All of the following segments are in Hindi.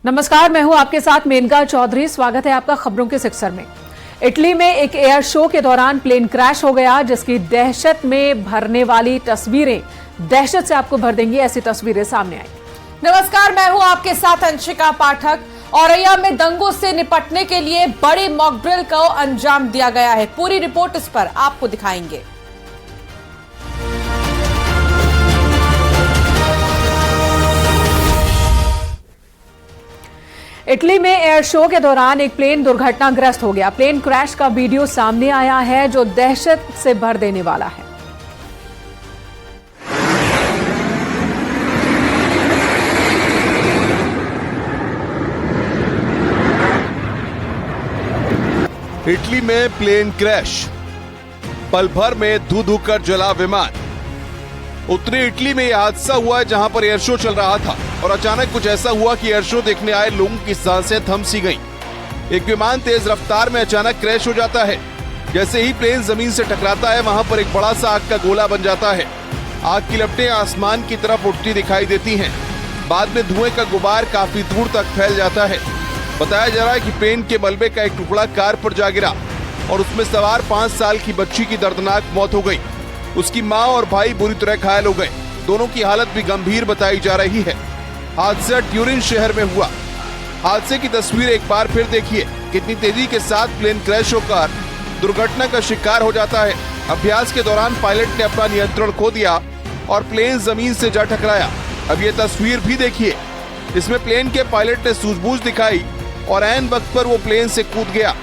नमस्कार, मैं हूं आपके साथ मेनका चौधरी। स्वागत है आपका खबरों के सेक्शन में। इटली में एक एयर शो के दौरान प्लेन क्रैश हो गया, जिसकी दहशत में भरने वाली तस्वीरें दहशत से आपको भर देंगी। ऐसी तस्वीरें सामने आई। नमस्कार, मैं हूं आपके साथ अंशिका पाठक। औरैया में दंगों से निपटने के लिए बड़ी मॉक ड्रिल को अंजाम दिया गया है। पूरी रिपोर्ट इस पर आपको दिखाएंगे। इटली में एयर शो के दौरान एक प्लेन दुर्घटनाग्रस्त हो गया। प्लेन क्रैश का वीडियो सामने आया है, जो दहशत से भर देने वाला है। इटली में प्लेन क्रैश, पल भर में धू धू कर जला विमान। उत्तरी इटली में यह हादसा हुआ है जहां पर एयर शो चल रहा था और अचानक कुछ ऐसा हुआ कि एयर शो देखने आए लोगों की सांसें थम सी गईं। एक विमान तेज रफ्तार में अचानक क्रैश हो जाता है। जैसे ही प्लेन जमीन से टकराता है, वहां पर एक बड़ा सा आग का गोला बन जाता है। आग की लपटें आसमान की तरफ उठती दिखाई देती हैं। बाद में धुएं का गुबार काफी दूर तक फैल जाता है। बताया जा रहा है कि प्लेन के मलबे का एक टुकड़ा कार पर जा गिरा और उसमें सवार 5 साल की बच्ची की दर्दनाक मौत हो गई। उसकी मां और भाई बुरी तरह घायल हो गए। दोनों की हालत भी गंभीर बताई जा रही है। हादसा ट्यूरिन शहर में हुआ। हादसे की तस्वीर एक बार फिर देखिए। कितनी तेजी के साथ प्लेन क्रैश होकर दुर्घटना का शिकार हो जाता है। अभ्यास के दौरान पायलट ने अपना नियंत्रण खो दिया और प्लेन जमीन से जा टकराया। अब ये तस्वीर भी देखिए। इसमें प्लेन के पायलट ने सूझबूझ दिखाई और ऐन वक्त पर वो प्लेन से कूद गया।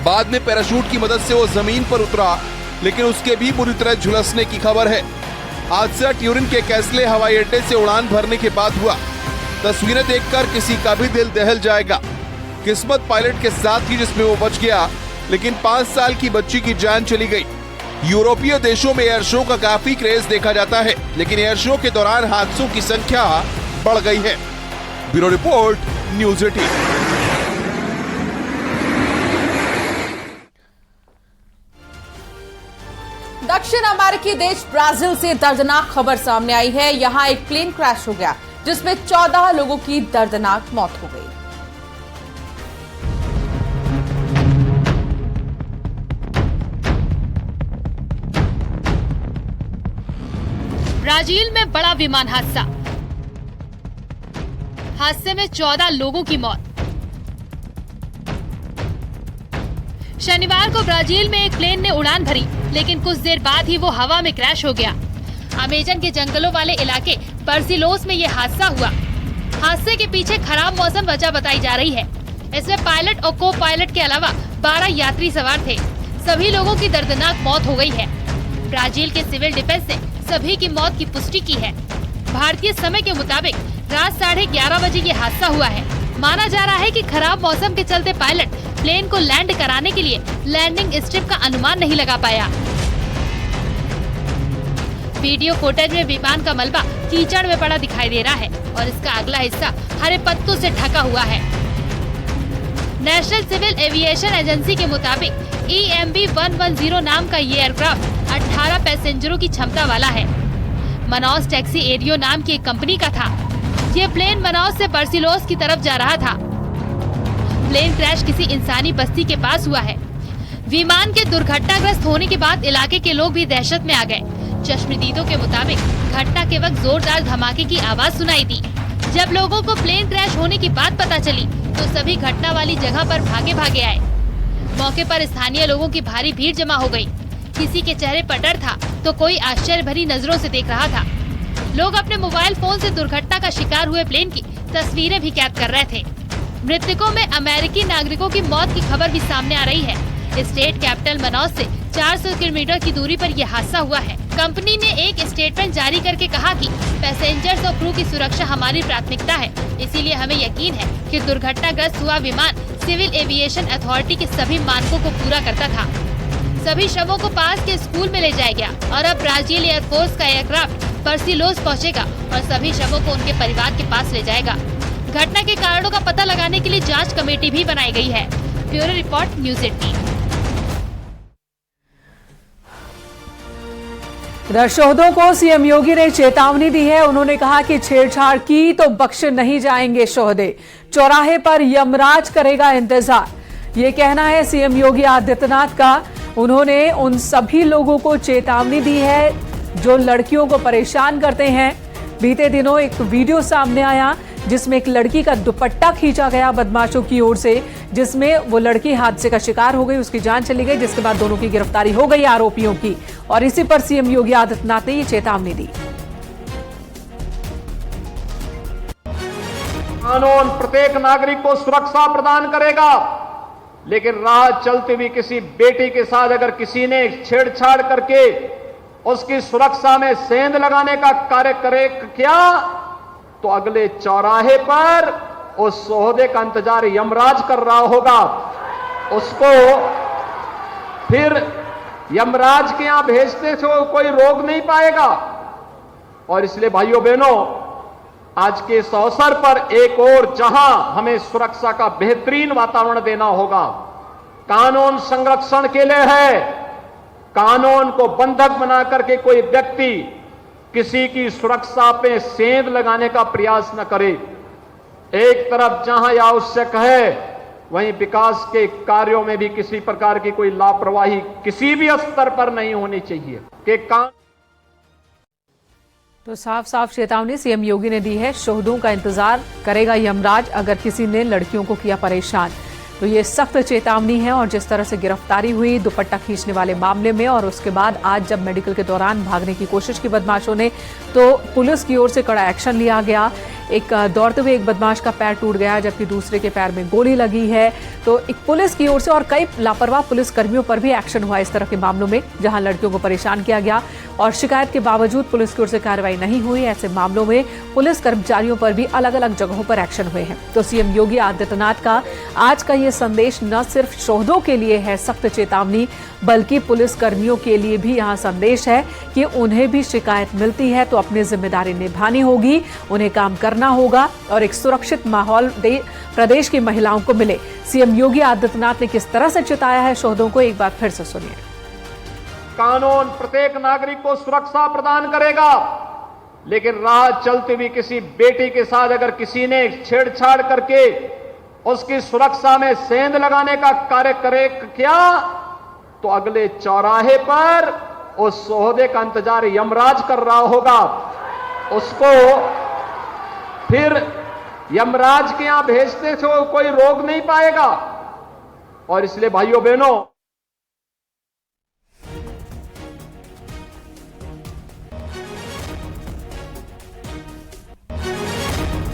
बाद में पैराशूट की मदद से वो जमीन पर उतरा, लेकिन उसके भी बुरी तरह झुलसने की खबर है। हादसा ट्यूरिन के कैसले हवाई अड्डे से उड़ान भरने के बाद हुआ। तस्वीरें देखकर किसी का भी दिल दहल जाएगा। किस्मत पायलट के साथ ही जिसमें वो बच गया, लेकिन 5 साल की बच्ची की जान चली गई। यूरोपीय देशों में एयर शो का काफी क्रेज देखा जाता है, लेकिन एयर शो के दौरान हादसों की संख्या बढ़ गई है। Bureau report, news 18। दक्षिण अमेरिकी देश ब्राजील से दर्दनाक खबर सामने आई है। यहां एक प्लेन क्रैश हो गया, जिसमें 14 लोगों की दर्दनाक मौत हो गई। ब्राजील में बड़ा विमान हादसा। हादसे में 14 लोगों की मौत। शनिवार को ब्राजील में एक प्लेन ने उड़ान भरी, लेकिन कुछ देर बाद ही वो हवा में क्रैश हो गया। अमेजन के जंगलों वाले इलाके बर्सिलोस में ये हादसा हुआ। हादसे के पीछे खराब मौसम वजह बताई जा रही है। इसमें पायलट और को पायलट के अलावा 12 यात्री सवार थे। सभी लोगों की दर्दनाक मौत हो गई है। ब्राजील के सिविल डिफेंस ने सभी की मौत की पुष्टि की है। भारतीय समय के मुताबिक रात 11:30 बजे ये हादसा हुआ है। माना जा रहा है कि खराब मौसम के चलते पायलट प्लेन को लैंड कराने के लिए लैंडिंग स्ट्रिप का अनुमान नहीं लगा पाया। वीडियो फुटेज में विमान का मलबा कीचड़ में पड़ा दिखाई दे रहा है और इसका अगला हिस्सा हरे पत्तों से ढका हुआ है। नेशनल सिविल एविएशन एजेंसी के मुताबिक EMB-110 नाम का ये एयरक्राफ्ट 18 पैसेंजरों की क्षमता वाला है। मनाउस टैक्सी एरियो नाम की एक कंपनी का था। ये प्लेन मनाउस से बर्सिलोस की तरफ जा रहा था। प्लेन क्रैश किसी इंसानी बस्ती के पास हुआ है। विमान के दुर्घटनाग्रस्त होने के बाद इलाके के लोग भी दहशत में आ गए। चश्मदीदों के मुताबिक घटना के वक्त जोरदार धमाके की आवाज सुनाई दी। जब लोगों को प्लेन क्रैश होने की बात पता चली, तो सभी घटना वाली जगह पर भागे आए। मौके पर स्थानीय लोगों की भारी भीड़ जमा हो गई। किसी के चेहरे पर डर था, तो कोई आश्चर्य भरी नजरों से देख रहा था। लोग अपने मोबाइल फोन से दुर्घटना का शिकार हुए प्लेन की तस्वीरें भी कैद कर रहे थे। मृतकों में अमेरिकी नागरिकों की मौत की खबर भी सामने आ रही है। स्टेट कैपिटल मनाउस से 400 किलोमीटर की दूरी पर यह हादसा हुआ है। कंपनी ने एक स्टेटमेंट जारी करके कहा कि पैसेंजर्स और क्रू की सुरक्षा हमारी प्राथमिकता है, इसीलिए हमें यकीन है कि दुर्घटनाग्रस्त हुआ विमान सिविल एविएशन अथॉरिटी के सभी मानकों को पूरा करता था। सभी शवों को पास के स्कूल में ले जाया गया और अब ब्राजील एयरफोर्स का एयरक्राफ्ट बर्सिलोस पहुंचेगा और सभी शवों को उनके परिवार के पास ले जाएगा। घटना के कारणों का पता लगाने के लिए जांच कमेटी भी बनाई गई है। Bureau report, news 18। इधर शोहदों को सीएम योगी ने चेतावनी दी है। उन्होंने कहा कि छेड़छाड़ की तो बख्शे नहीं जाएंगे शोहदे, चौराहे पर यमराज करेगा इंतजार। ये कहना है सीएम योगी आदित्यनाथ का। उन्होंने उन सभी लोगों को चेतावनी दी है जो लड़कियों को परेशान करते हैं। बीते दिनों एक वीडियो सामने आया जिसमें एक लड़की का दुपट्टा खींचा गया बदमाशों की ओर से, जिसमें वो लड़की हादसे का शिकार हो गई, उसकी जान चली गई, जिसके बाद दोनों की गिरफ्तारी हो गई आरोपियों की। और इसी पर सीएम योगी आदित्यनाथ ने ये चेतावनी दी। कानून प्रत्येक नागरिक को सुरक्षा प्रदान करेगा, लेकिन राह चलती हुई किसी बेटी के साथ अगर किसी ने छेड़छाड़ करके उसकी सुरक्षा में सेंध लगाने का कार्य करे क्या, तो अगले चौराहे पर उस सोहदे का इंतजार यमराज कर रहा होगा। उसको फिर यमराज के यहां भेजते से कोई रोक नहीं पाएगा। और इसलिए भाइयों बहनों, आज के इस अवसर पर एक और जहां हमें सुरक्षा का बेहतरीन वातावरण देना होगा, कानून संरक्षण के लिए है। कानून को बंधक बना करके कोई व्यक्ति किसी की सुरक्षा पे सेंध लगाने का प्रयास न करे। एक तरफ जहां यह आवश्यक है, वहीं विकास के कार्यों में भी किसी प्रकार की कोई लापरवाही किसी भी स्तर पर नहीं होनी चाहिए कि तो साफ साफ चेतावनी सीएम योगी ने दी है। शोहदों का इंतजार करेगा यमराज अगर किसी ने लड़कियों को किया परेशान। तो ये सख्त चेतावनी है। और जिस तरह से गिरफ्तारी हुई दुपट्टा खींचने वाले मामले में, और उसके बाद आज जब मेडिकल के दौरान भागने की कोशिश की बदमाशों ने, तो पुलिस की ओर से कड़ा एक्शन लिया गया। एक दौड़ते हुए एक बदमाश का पैर टूट गया, जबकि दूसरे के पैर में गोली लगी है। तो एक पुलिस की ओर से और कई लापरवाह पुलिस कर्मियों पर भी एक्शन हुआ इस तरह के मामलों में जहां लड़कियों को परेशान किया गया और शिकायत के बावजूद पुलिस की ओर से कार्रवाई नहीं हुई। ऐसे मामलों में पुलिस कर्मचारियों पर भी अलग अलग जगहों पर एक्शन हुए हैं। तो सीएम योगी आदित्यनाथ का आज का ये संदेश न सिर्फ शोहदों के लिए है सख्त चेतावनी, बल्कि पुलिस कर्मियों के लिए भी यहाँ संदेश है कि उन्हें भी शिकायत मिलती है तो अपनी जिम्मेदारी निभानी होगी, उन्हें काम करना होगा और एक सुरक्षित माहौल प्रदेश की महिलाओं को मिले। सीएम योगी आदित्यनाथ ने किस तरह से चिताया है शोहदों को, एक बार फिर से सुनिए। कानून प्रत्येक नागरिक को सुरक्षा प्रदान करेगा, लेकिन राह चलती हुई किसी बेटी के साथ अगर किसी ने छेड़छाड़ करके उसकी सुरक्षा में सेंध लगाने का कार्य करे क्या, तो अगले चौराहे पर उस सोहदे का इंतजार यमराज कर रहा होगा। उसको फिर यमराज के यहां भेजते से कोई रोक नहीं पाएगा। और इसलिए भाइयों बहनों,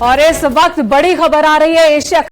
और इस वक्त बड़ी खबर आ रही है एशिया